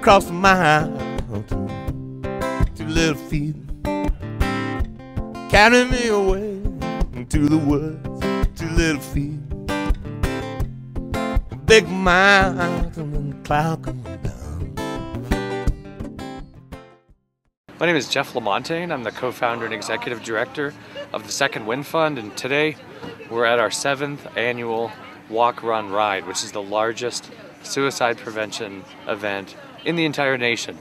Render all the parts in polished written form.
across the mountain to little feet. Carry me away to the woods, to little feet. A big mountain and cloud coming down. My name is Jeff Lamontagne. I'm the co-founder and executive director of the Second Wind Fund, and today we're at our 7th annual Walk, Run, Ride, which is the largest suicide prevention event in the entire nation.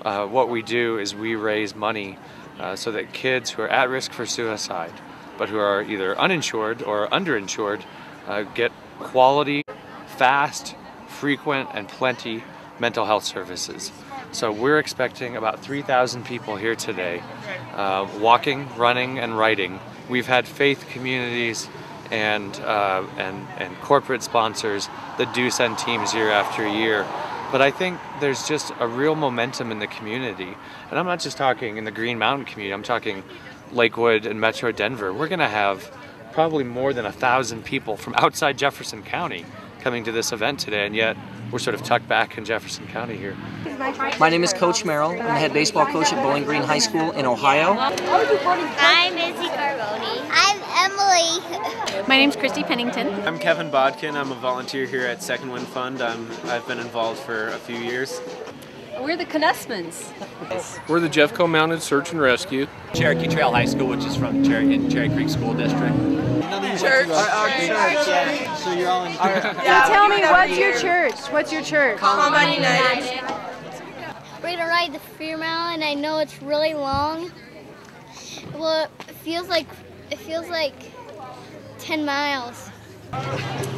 What we do is we raise money so that kids who are at risk for suicide, but who are either uninsured or underinsured, get quality, fast, frequent, and plenty mental health services. So we're expecting about 3,000 people here today, walking, running, and riding. We've had faith communities and corporate sponsors that do send teams year after year. But I think there's just a real momentum in the community. And I'm not just talking in the Green Mountain community, I'm talking Lakewood and Metro Denver. We're gonna have probably more than 1,000 people from outside Jefferson County coming to this event today, and yet we're sort of tucked back in Jefferson County here. My name is Coach Merrill. I'm the head baseball coach at Bowling Green High School in Ohio. I'm Izzy Carboni. I'm Emily. My name's Christy Pennington. I'm Kevin Bodkin. I'm a volunteer here at Second Wind Fund. I've been involved for a few years. We're the Knessmans. We're the Jeffco Mounted Search and Rescue. Cherokee Trail High School, which is from Cherry Creek School District. Church. So you're all in. Tell me, what's your church? What's your church? Columbine United. We're gonna ride the Fairmount, and I know it's really long. Well, it feels like 10 miles.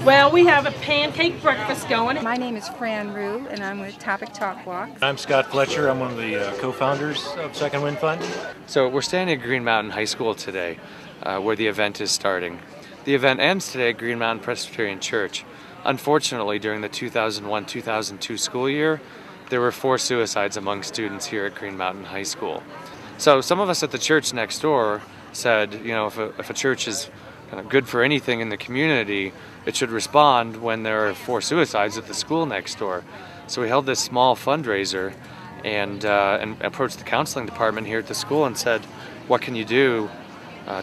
Well, we have a pancake breakfast going. My name is Fran Rue, and I'm with Topic Talk Walk. I'm Scott Fletcher. I'm one of the co-founders of Second Wind Fund. So we're standing at Green Mountain High School today, where the event is starting. The event ends today at Green Mountain Presbyterian Church. Unfortunately, during the 2001-2002 school year, there were 4 suicides among students here at Green Mountain High School. So some of us at the church next door said, you know, if a church is good for anything in the community, it should respond when there are 4 suicides at the school next door. So we held this small fundraiser and approached the counseling department here at the school and said, what can you do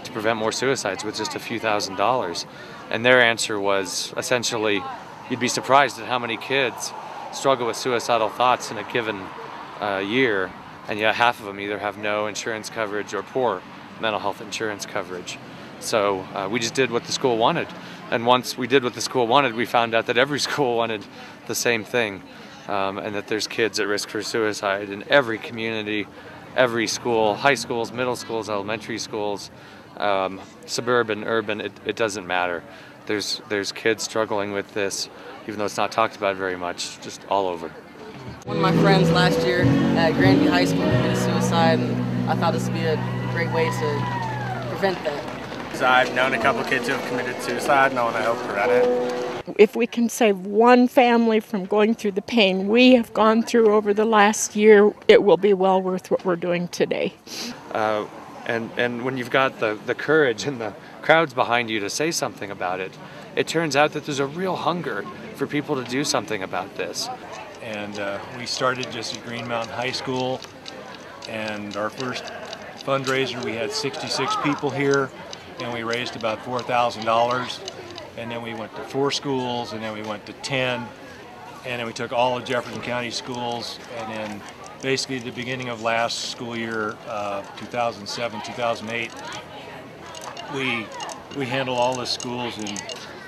to prevent more suicides with just a few $1,000s? And their answer was essentially, you'd be surprised at how many kids struggle with suicidal thoughts in a given year, and yet half of them either have no insurance coverage or poor mental health insurance coverage. So we just did what the school wanted. And once we did what the school wanted, we found out that every school wanted the same thing, and that there's kids at risk for suicide in every community, every school, high schools, middle schools, elementary schools, suburban, urban, it doesn't matter. There's kids struggling with this, even though it's not talked about very much, just all over. One of my friends last year at Grandview High School committed suicide, and I thought this would be a great way to prevent that. I've known a couple kids who have committed suicide, and I want to help prevent it. If we can save one family from going through the pain we have gone through over the last year, it will be well worth what we're doing today. And when you've got the courage and the crowds behind you to say something about it, it turns out that there's a real hunger for people to do something about this. And we started just at Green Mountain High School, and our first fundraiser we had 66 people here, and we raised about $4,000, and then we went to 4 schools, and then we went to 10, and then we took all of Jefferson County schools, and then basically at the beginning of last school year, 2007-2008, we handle all the schools in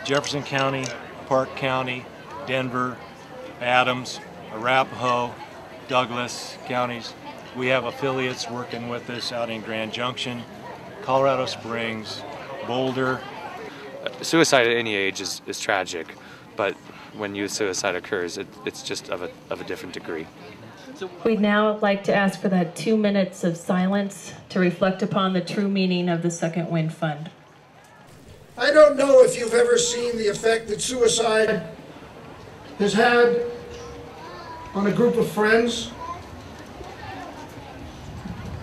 Jefferson County, Park County, Denver, Adams, Arapahoe, Douglas counties. We have affiliates working with us out in Grand Junction, Colorado Springs, Boulder. Suicide at any age is tragic, but when youth suicide occurs, it's just of a different degree. We'd now like to ask for that 2 minutes of silence to reflect upon the true meaning of the Second Wind Fund. I don't know if you've ever seen the effect that suicide has had on a group of friends,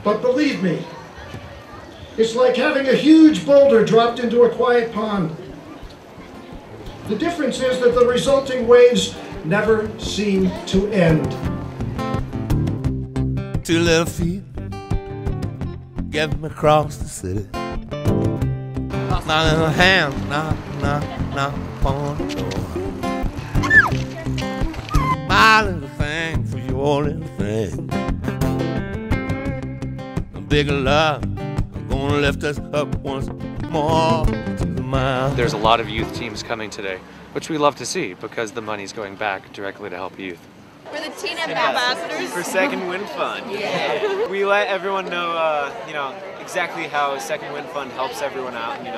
but believe me, it's like having a huge boulder dropped into a quiet pond. The difference is that the resulting waves never seem to end. two little feet get me across the city. My little hand knock, knock, knock upon the door. My little thing for your little thing. A bigger love, I'm gonna lift us up once more to the mountain. There's a lot of youth teams coming today, which we love to see because the money's going back directly to help youth. We're the teen ambassadors For Second Wind Fund. Yeah. We let everyone know, exactly how Second Wind Fund helps everyone out, and,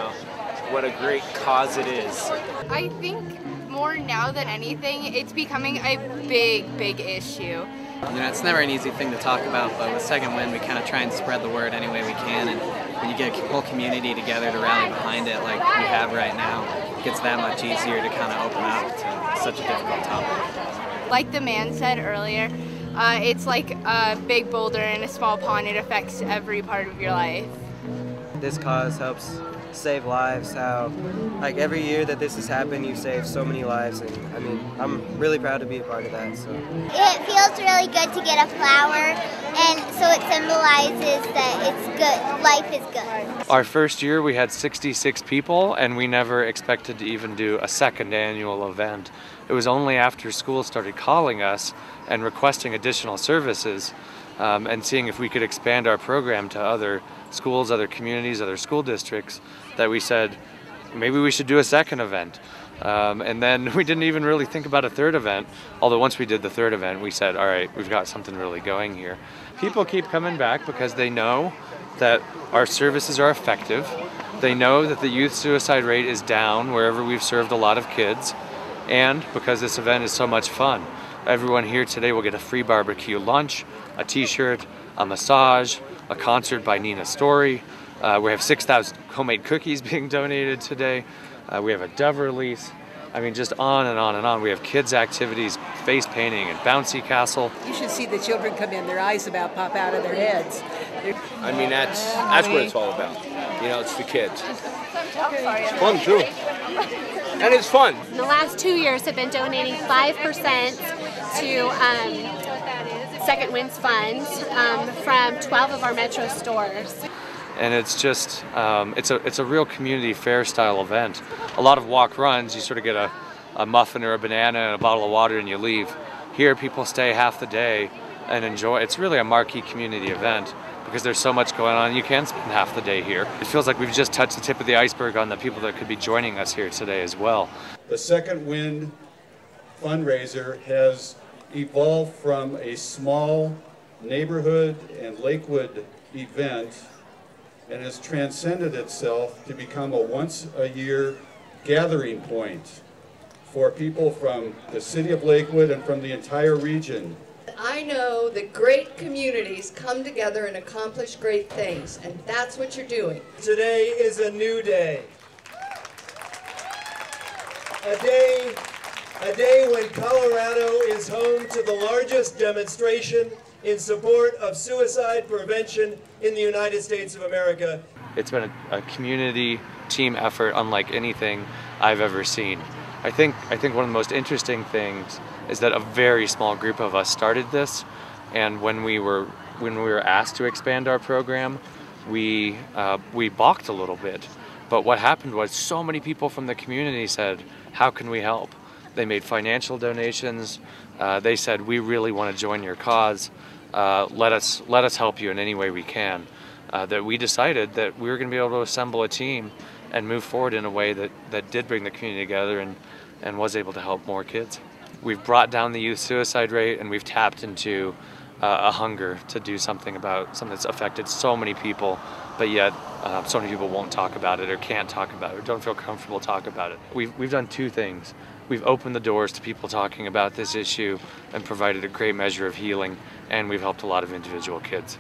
what a great cause it is. I think more now than anything, it's becoming a big issue. It's never an easy thing to talk about, but with Second Wind, we kind of try and spread the word any way we can, and when you get a whole community together to rally behind it like we have right now, it gets that much easier to kind of open up to such a difficult topic. Like the man said earlier, it's like a big boulder in a small pond. It affects every part of your life. This cause helps save lives. How, like, every year that this has happened, you save so many lives, and I mean, I'm really proud to be a part of that. So it feels really good to get a flower, and so it symbolizes that it's good. Life is good. Our first year we had 66 people, and we never expected to even do a second annual event. It was only after school started calling us and requesting additional services and seeing if we could expand our program to other schools, other communities, other school districts, that we said maybe we should do a second event. And then we didn't even really think about a third event, although once we did the third event we said, all right, we've got something really going here. People keep coming back because they know that our services are effective. They know that the youth suicide rate is down wherever we've served a lot of kids, and because this event is so much fun. Everyone here today will get a free barbecue lunch, a t-shirt, a massage, a concert by Nina Story. We have 6,000 homemade cookies being donated today. We have a dove release. I mean, just on and on and on. We have kids' activities, face painting, and bouncy castle. You should see the children come in, their eyes about pop out of their heads. I mean, that's what it's all about. It's the kids. It's fun too. And it's fun. The last 2 years have been donating 5% to Second Wind's Fund from 12 of our Metro stores. And it's just, it's a real community fair style event. A lot of walk runs, you sort of get a muffin or a banana and a bottle of water and you leave. Here people stay half the day and enjoy. It's really a marquee community event because there's so much going on. You can spend half the day here. It feels like we've just touched the tip of the iceberg on the people that could be joining us here today as well. The Second Wind fundraiser has evolved from a small neighborhood and Lakewood event and has transcended itself to become a once-a-year gathering point for people from the city of Lakewood and from the entire region. I know that great communities come together and accomplish great things, and that's what you're doing. Today is a new day. A day when Colorado is home to the largest demonstration in support of suicide prevention in the United States of America. It's been a community team effort unlike anything I've ever seen. I think one of the most interesting things is that a very small group of us started this, and when we were asked to expand our program, we balked a little bit. But what happened was so many people from the community said, how can we help? They made financial donations. They said, we really want to join your cause. Let us help you in any way we can. That we decided that we were going to be able to assemble a team and move forward in a way that did bring the community together and was able to help more kids. We've brought down the youth suicide rate, and we've tapped into a hunger to do something about something that's affected so many people, but yet so many people won't talk about it or can't talk about it or don't feel comfortable talking about it. We've done two things. We've opened the doors to people talking about this issue and provided a great measure of healing, and we've helped a lot of individual kids.